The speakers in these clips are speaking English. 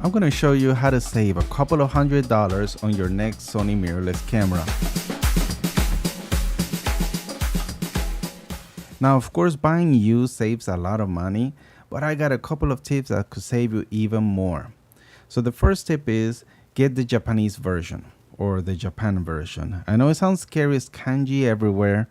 I'm going to show you how to save a couple of $100 on your next Sony mirrorless camera. Now, of course, buying used saves a lot of money, but I got a couple of tips that could save you even more. So the first tip is get the Japanese version or the Japan version. I know it sounds scary, it's kanji everywhere,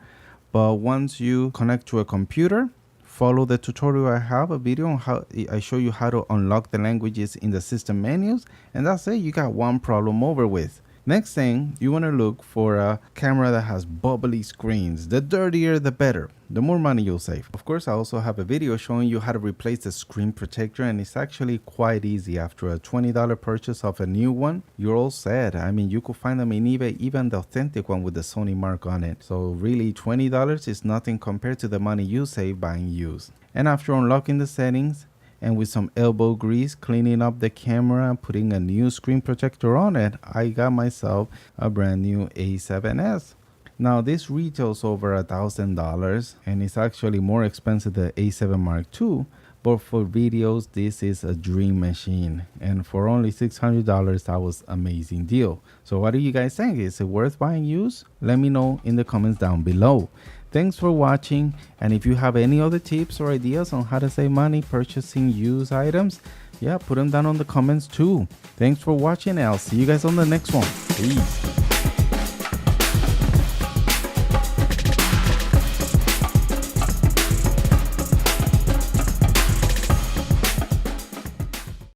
but once you connect to a computer, follow the tutorial. I have a video on how I show you how to unlock the languages in the system menus, and that's it. You got one problem over with. Next thing, you want to look for a camera that has bubbly screens. The dirtier, the better. The more money you'll save. Of course, I also have a video showing you how to replace the screen protector, and it's actually quite easy. After a $20 purchase of a new one, you're all set. I mean, you could find them in eBay, even the authentic one with the Sony mark on it. So really, $20 is nothing compared to the money you save buying used. And after unlocking the settings, and with some elbow grease, cleaning up the camera and putting a new screen protector on it, I got myself a brand new A7S. Now this retails over $1,000 and it's actually more expensive than the A7 Mark II, but for videos this is a dream machine, and for only $600 that was an amazing deal. So what do you guys think? Is it worth buying used? Let me know in the comments down below. Thanks for watching, and if you have any other tips or ideas on how to save money purchasing used items, yeah, put them down on the comments too. Thanks for watching, and I'll see you guys on the next one. Peace.